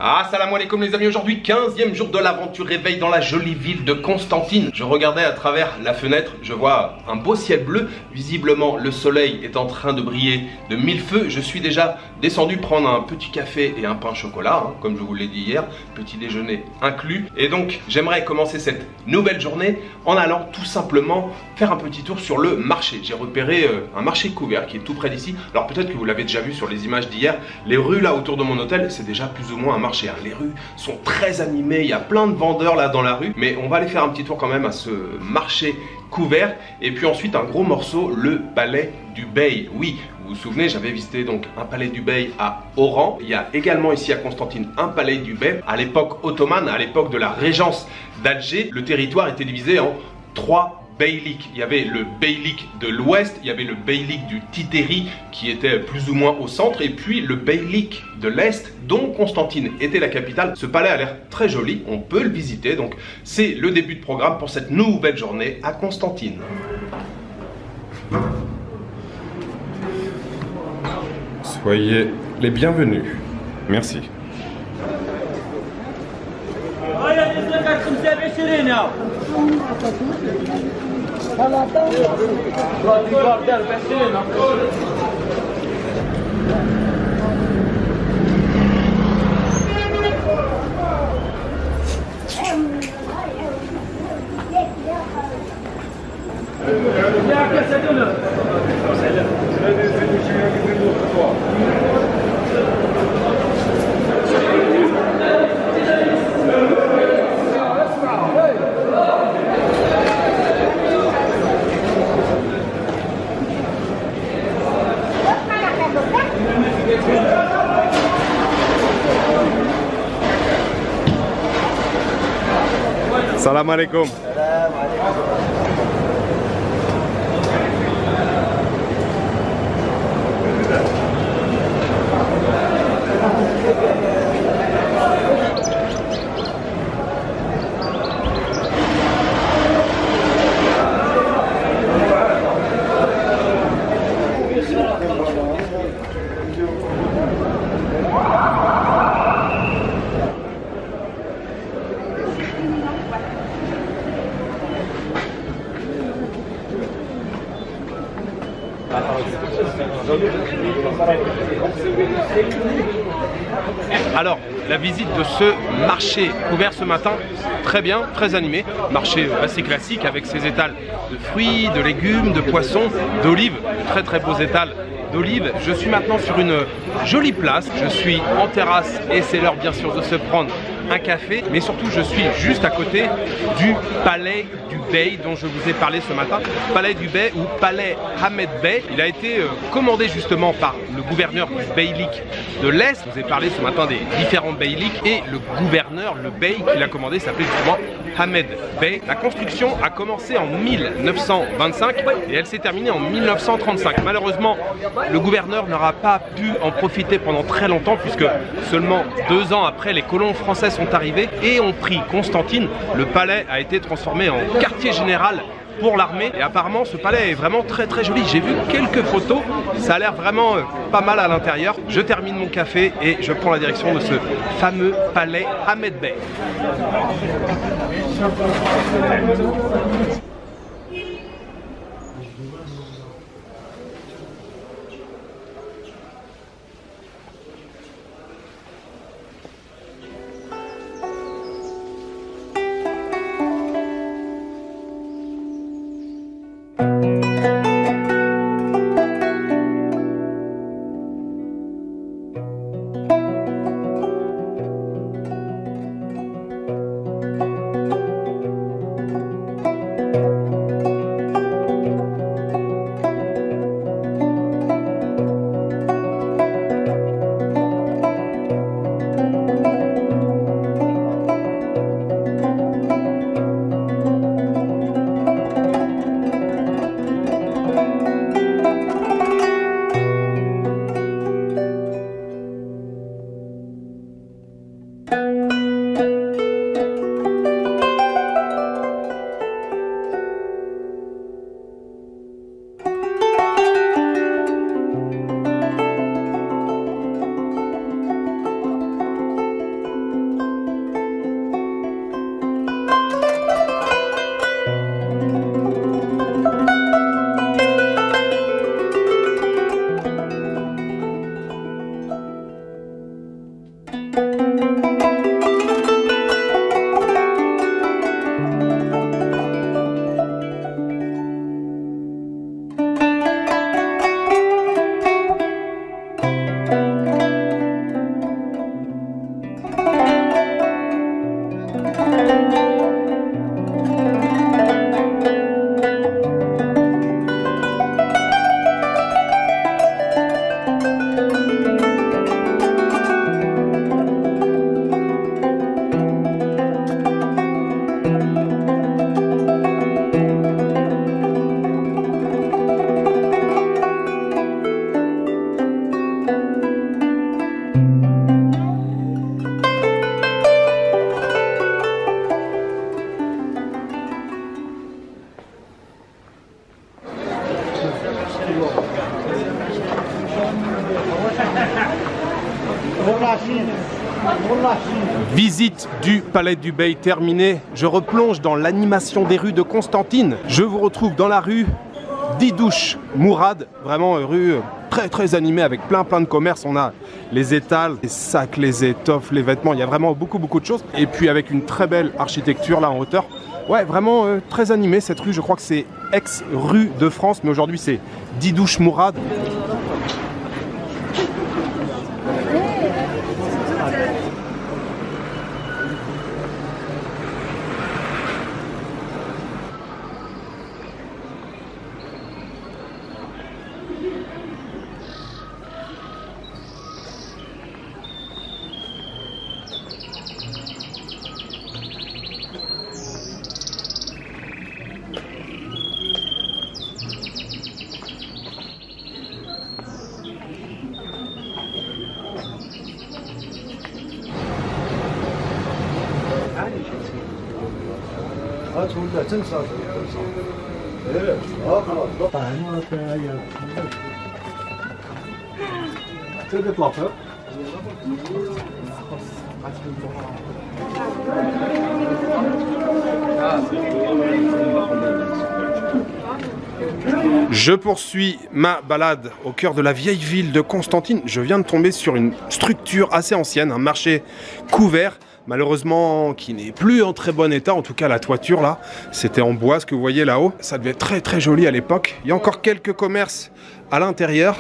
Assalamu alaikum les amis, aujourd'hui 15e jour de l'aventure réveil dans la jolie ville de Constantine. Je regardais à travers la fenêtre, je vois un beau ciel bleu. Visiblement le soleil est en train de briller de mille feux. Je suis déjà descendu prendre un petit café et un pain au chocolat, comme je vous l'ai dit hier, petit déjeuner inclus. Et donc j'aimerais commencer cette nouvelle journée en allant tout simplement faire un petit tour sur le marché. J'ai repéré un marché couvert qui est tout près d'ici. Alors peut-être que vous l'avez déjà vu sur les images d'hier, les rues là autour de mon hôtel, c'est déjà plus ou moins un marché. Les rues sont très animées, il y a plein de vendeurs là dans la rue, mais on va aller faire un petit tour quand même à ce marché couvert. Et puis ensuite un gros morceau, le palais du Bey. Oui, vous vous souvenez, j'avais visité donc un palais du Bey à Oran. Il y a également ici à Constantine un palais du Bey. À l'époque ottomane, à l'époque de la régence d'Alger, le territoire était divisé en 3 beyliks. Il y avait le beylik de l'ouest, il y avait le beylik du Titeri qui était plus ou moins au centre, et puis le beylik de l'est dont Constantine était la capitale. Ce palais a l'air très joli, on peut le visiter, donc c'est le début de programme pour cette nouvelle journée à Constantine. Soyez les bienvenus. Merci. Salam alaikum. Alors, la visite de ce marché couvert ce matin, très bien, très animé. Marché assez classique avec ses étals de fruits, de légumes, de poissons, d'olives, de très beaux étals d'olives. Je suis maintenant sur une jolie place, je suis en terrasse et c'est l'heure bien sûr de se prendre un café, mais surtout je suis juste à côté du palais du Bey dont je vous ai parlé ce matin. Palais du Bey ou palais Hamed Bey, il a été commandé justement par le gouverneur du beylik de l'Est. Je vous ai parlé ce matin des différents beyliks et le gouverneur, le Bey qui l'a commandé s'appelait justement Hamed Bey. La construction a commencé en 1925 et elle s'est terminée en 1935. Malheureusement, le gouverneur n'aura pas pu en profiter pendant très longtemps puisque seulement 2 ans après, les colons français sont arrivés et ont pris Constantine. Le palais a été transformé en quartier général pour l'armée et apparemment ce palais est vraiment très joli. J'ai vu quelques photos, ça a l'air vraiment pas mal à l'intérieur. Je termine mon café et je prends la direction de ce fameux palais Hamed Bey. Visite du Palais du Bey terminée. Je replonge dans l'animation des rues de Constantine. Je vous retrouve dans la rue Didouche Mourad, vraiment rue très animée avec plein de commerces. On a les étals, les sacs, les étoffes, les vêtements. Il y a vraiment beaucoup de choses. Et puis avec une très belle architecture là en hauteur. Ouais, vraiment très animée cette rue. Je crois que c'est ex-rue de France, mais aujourd'hui c'est Didouche Mourad. Je poursuis ma balade au cœur de la vieille ville de Constantine. Je viens de tomber sur une structure assez ancienne, un marché couvert, malheureusement qui n'est plus en très bon état. En tout cas la toiture là, c'était en bois, ce que vous voyez là-haut. Ça devait être très joli à l'époque. Il y a encore quelques commerces à l'intérieur.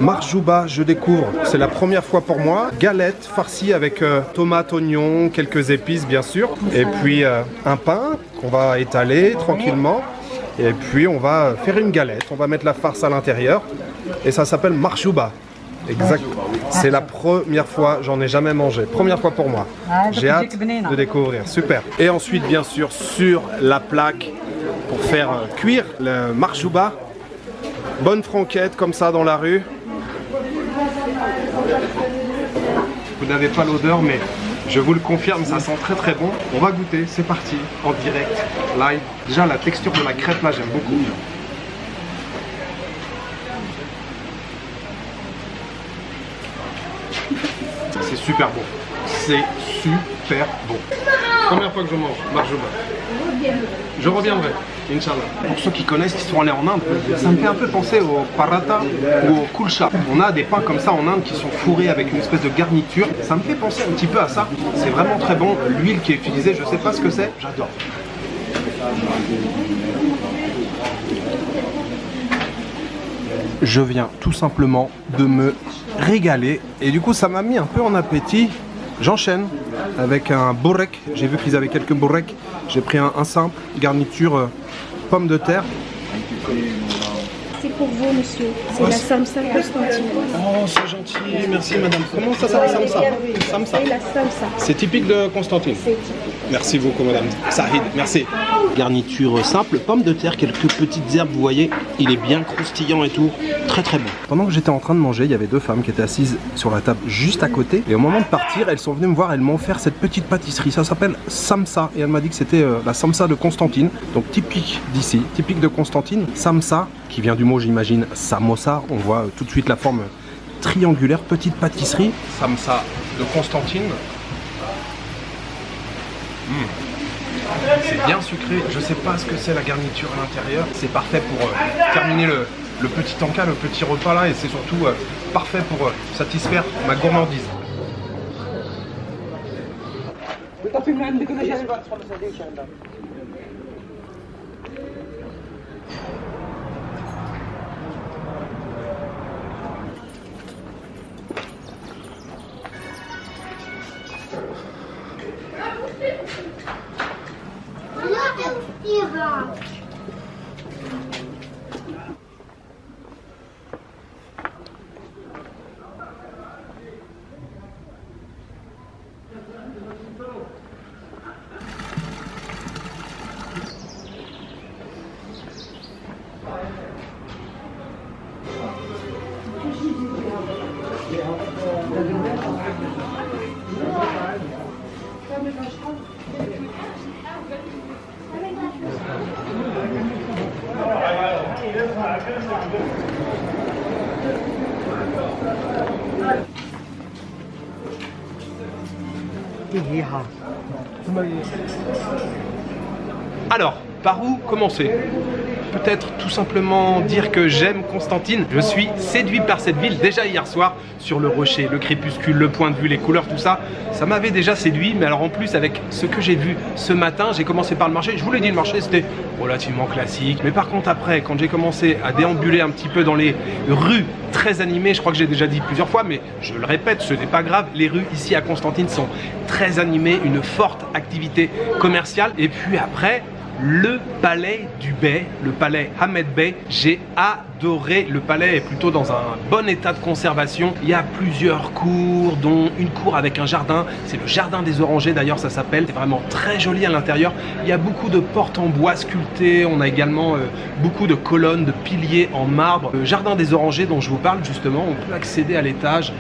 Marjouba, je découvre, c'est la première fois pour moi. Galette farcie avec tomates, oignons, quelques épices bien sûr. Et puis un pain qu'on va étaler tranquillement. Et puis on va faire une galette, on va mettre la farce à l'intérieur. Et ça s'appelle marjouba. Exact. C'est la première fois, j'en ai jamais mangé. Première fois pour moi. J'ai hâte de découvrir. Super. Et ensuite, bien sûr, sur la plaque pour faire cuire le marjouba. Bonne franquette comme ça dans la rue. Vous n'avez pas l'odeur, mais je vous le confirme, ça sent très bon. On va goûter, c'est parti, en direct, live. Déjà, la texture de la crêpe là, j'aime beaucoup. C'est super bon. C'est super bon. Première fois que je mange marjouba. Je reviendrai, Inch'Allah. Pour ceux qui connaissent, qui sont allés en Inde, ça me fait un peu penser au paratha ou au kulcha. On a des pains comme ça en Inde qui sont fourrés avec une espèce de garniture. Ça me fait penser un petit peu à ça. C'est vraiment très bon. L'huile qui est utilisée, je sais pas ce que c'est. J'adore. Je viens tout simplement de me régaler et du coup ça m'a mis un peu en appétit. J'enchaîne avec un borek. J'ai vu qu'ils avaient quelques borek. J'ai pris un simple, garniture pommes de terre. C'est pour vous, monsieur. C'est la samsa Constantine. Oh, c'est gentil. Merci, madame. Comment ça s'appelle, samsa? Samsa. C'est la samsa. C'est typique de Constantine. C'est typique. Merci beaucoup, madame. Sahid, merci. Garniture simple, pommes de terre, quelques petites herbes, vous voyez. Il est bien croustillant et tout. Très bon. Pendant que j'étais en train de manger, il y avait deux femmes qui étaient assises sur la table juste à côté. Et au moment de partir, elles sont venues me voir, elles m'ont offert cette petite pâtisserie. Ça s'appelle samsa. Et elle m'a dit que c'était la samsa de Constantine. Donc typique d'ici, typique de Constantine. Samsa, qui vient du mot, j'imagine, samosa. On voit tout de suite la forme triangulaire, petite pâtisserie. Samsa de Constantine. C'est bien sucré, je sais pas ce que c'est la garniture à l'intérieur. C'est parfait pour terminer le petit encas, le petit repas là, et c'est surtout parfait pour satisfaire ma gourmandise. Alors, par où commencer? Peut-être tout simplement dire que j'aime Constantine. Je suis séduit par cette ville. Déjà hier soir, sur le rocher, le crépuscule, le point de vue, les couleurs, tout ça, ça m'avait déjà séduit. Mais alors en plus, avec ce que j'ai vu ce matin, j'ai commencé par le marché. Je vous l'ai dit, le marché, c'était relativement classique. Mais par contre, après, quand j'ai commencé à déambuler un petit peu dans les rues très animées, je crois que j'ai déjà dit plusieurs fois, mais je le répète, ce n'est pas grave. Les rues ici à Constantine sont très animées, une forte activité commerciale. Et puis après, le palais du Bey, le palais Ahmed Bey, j'ai adoré. Le palais est plutôt dans un bon état de conservation. Il y a plusieurs cours, dont une cour avec un jardin. C'est le jardin des orangers d'ailleurs, ça s'appelle. C'est vraiment très joli à l'intérieur. Il y a beaucoup de portes en bois sculptées. On a également beaucoup de colonnes, de piliers en marbre. Le jardin des orangers dont je vous parle justement, on peut accéder à l'étage,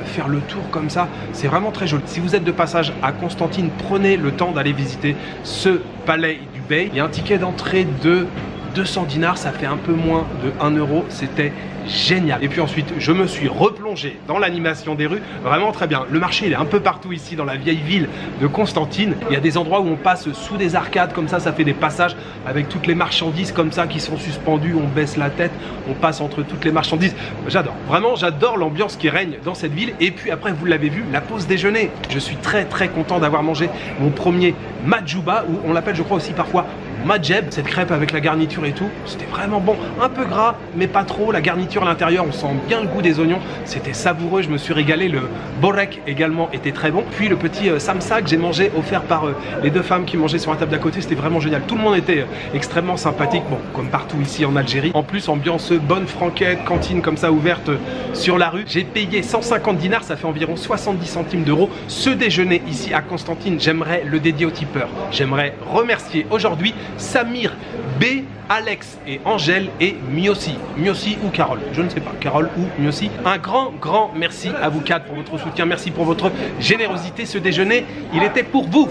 faire le tour comme ça. C'est vraiment très joli. Si vous êtes de passage à Constantine, prenez le temps d'aller visiter ce palais du Bey. Il y a un ticket d'entrée de 200 dinars, ça fait un peu moins de 1 euro, c'était génial. Et puis ensuite, je me suis replongé dans l'animation des rues, vraiment très bien. Le marché, il est un peu partout ici dans la vieille ville de Constantine. Il y a des endroits où on passe sous des arcades comme ça fait des passages avec toutes les marchandises comme ça qui sont suspendues, on baisse la tête, on passe entre toutes les marchandises. J'adore, vraiment j'adore l'ambiance qui règne dans cette ville. Et puis après, vous l'avez vu, la pause déjeuner. Je suis très content d'avoir mangé mon premier madjouba, ou on l'appelle je crois aussi parfois Madjeb, cette crêpe avec la garniture et tout, c'était vraiment bon, un peu gras mais pas trop, la garniture à l'intérieur, on sent bien le goût des oignons, c'était savoureux, je me suis régalé, le borek également était très bon, puis le petit samsa que j'ai mangé offert par les deux femmes qui mangeaient sur la table d'à côté, c'était vraiment génial, tout le monde était extrêmement sympathique, bon comme partout ici en Algérie, en plus ambiance bonne franquette, cantine comme ça ouverte sur la rue, j'ai payé 150 dinars, ça fait environ 70 centimes d'euros, ce déjeuner ici à Constantine, j'aimerais le dédier aux tipeurs, j'aimerais remercier aujourd'hui Samir, B, Alex et Angèle et Miossi. Miossi ou Carole, je ne sais pas, Carole ou Miossi. Un grand merci à vous quatre pour votre soutien, merci pour votre générosité. Ce déjeuner, il était pour vous.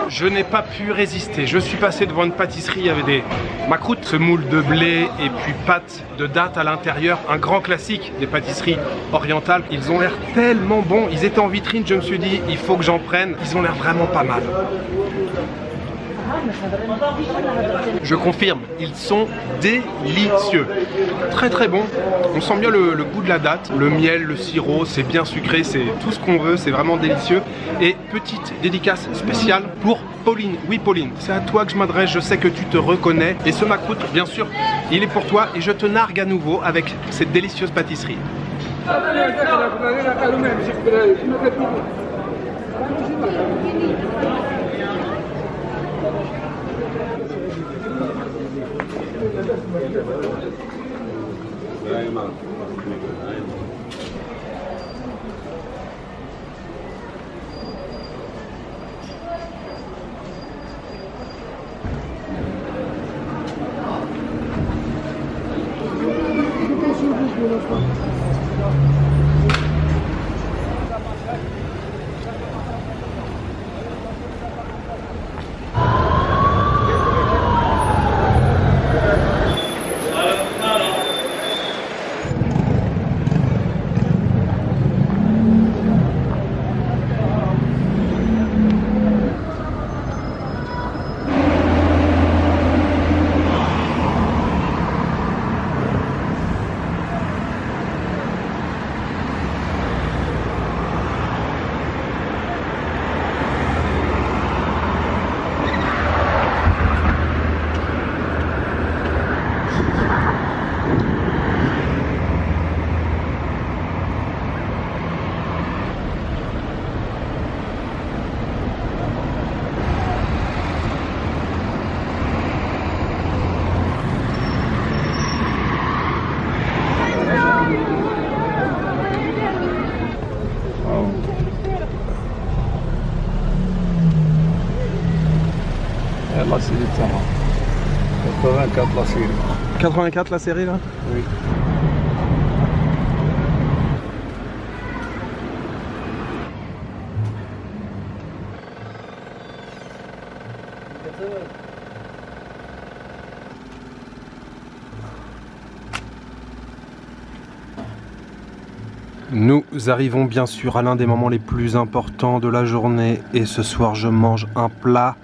Je n'ai pas pu résister, je suis passé devant une pâtisserie, il y avait des macroutes, semoule de blé et puis pâte de date à l'intérieur, un grand classique des pâtisseries orientales. Ils ont l'air tellement bons, ils étaient en vitrine, je me suis dit il faut que j'en prenne, ils ont l'air vraiment pas mal. Je confirme, ils sont délicieux. Très bon. On sent bien le goût de la date. Le miel, le sirop, c'est bien sucré, c'est tout ce qu'on veut, c'est vraiment délicieux. Et petite dédicace spéciale pour Pauline. Oui Pauline, c'est à toi que je m'adresse, je sais que tu te reconnais. Et ce macroute, bien sûr, il est pour toi et je te nargue à nouveau avec cette délicieuse pâtisserie. la série تاعها 84 la série. 84 la série là? Oui. Nous arrivons bien sûr à l'un des moments les plus importants de la journée et ce soir je mange un plat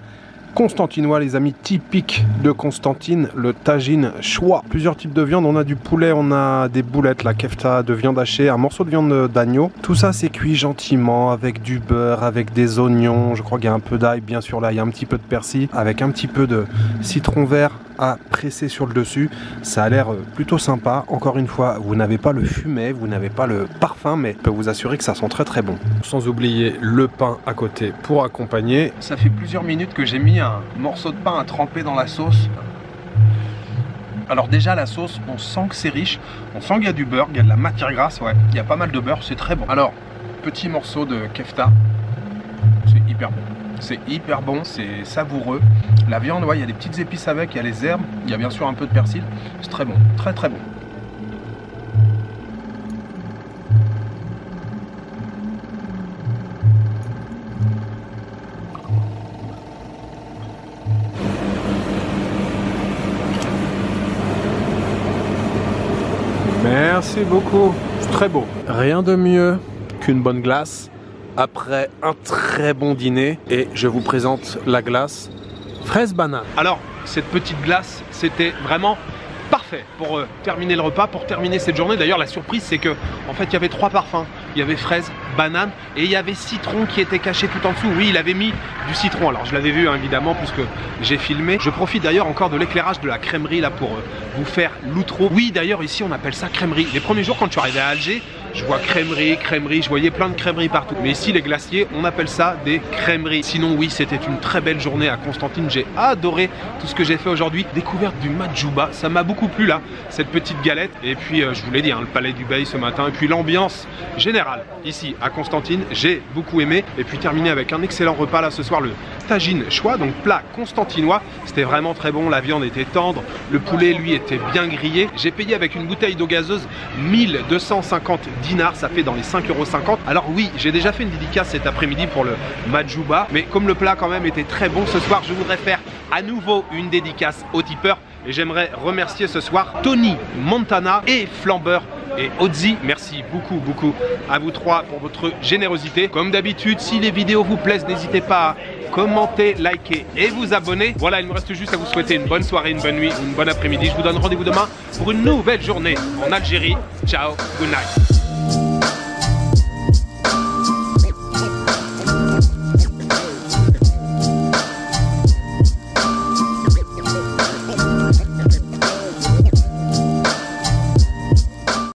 constantinois les amis, typique de Constantine, le tagine choix. Plusieurs types de viande, on a du poulet, on a des boulettes, la kefta de viande hachée, un morceau de viande d'agneau. Tout ça c'est cuit gentiment avec du beurre, avec des oignons, je crois qu'il y a un peu d'ail, bien sûr là il y a un petit peu de persil, avec un petit peu de citron vert à presser sur le dessus. Ça a l'air plutôt sympa. Encore une fois, vous n'avez pas le fumet, vous n'avez pas le parfum, mais je peux vous assurer que ça sent très très bon. Sans oublier le pain à côté pour accompagner. Ça fait plusieurs minutes que j'ai mis un morceau de pain à tremper dans la sauce. Alors déjà la sauce, on sent que c'est riche, on sent qu'il y a du beurre, il y a de la matière grasse, ouais, il y a pas mal de beurre, c'est très bon. Alors, petit morceau de kefta, c'est hyper bon. C'est hyper bon, c'est savoureux. La viande, ouais, il y a des petites épices avec, il y a les herbes, il y a bien sûr un peu de persil. C'est très bon, très très bon. Merci beaucoup, c'est très beau. Rien de mieux qu'une bonne glace après un très bon dîner et je vous présente la glace fraise banane. Alors cette petite glace c'était vraiment parfait pour terminer le repas, pour terminer cette journée. D'ailleurs la surprise c'est que en fait il y avait 3 parfums. Il y avait fraise, banane et il y avait citron qui était caché tout en dessous. Oui, il avait mis du citron. Alors je l'avais vu hein, évidemment puisque j'ai filmé. Je profite d'ailleurs encore de l'éclairage de la crèmerie là pour vous faire l'outro. Oui d'ailleurs ici on appelle ça crèmerie. Les premiers jours quand je suis arrivé à Alger, je vois crèmerie, je voyais plein de crèmeries partout. Mais ici les glaciers, on appelle ça des crèmeries. Sinon oui, c'était une très belle journée à Constantine. J'ai adoré tout ce que j'ai fait aujourd'hui. Découverte du madjouba, ça m'a beaucoup plu là, cette petite galette. Et puis je vous l'ai dit, hein, le palais du Bey ce matin. Et puis l'ambiance générale ici à Constantine, j'ai beaucoup aimé. Et puis terminé avec un excellent repas là ce soir, le tagine choix, donc plat constantinois. C'était vraiment très bon, la viande était tendre, le poulet lui était bien grillé. J'ai payé avec une bouteille d'eau gazeuse 1250 dinars, ça fait dans les 5,50 €. Alors oui, j'ai déjà fait une dédicace cet après-midi pour le madjouba, mais comme le plat quand même était très bon ce soir, je voudrais faire à nouveau une dédicace aux tipeurs. Et j'aimerais remercier ce soir Tony Montana et Flambeur et Ozzy. Merci beaucoup à vous trois pour votre générosité. Comme d'habitude, si les vidéos vous plaisent, n'hésitez pas à commenter, liker et vous abonner. Voilà, il me reste juste à vous souhaiter une bonne soirée, une bonne nuit, une bonne après-midi. Je vous donne rendez-vous demain pour une nouvelle journée en Algérie. Ciao, good night.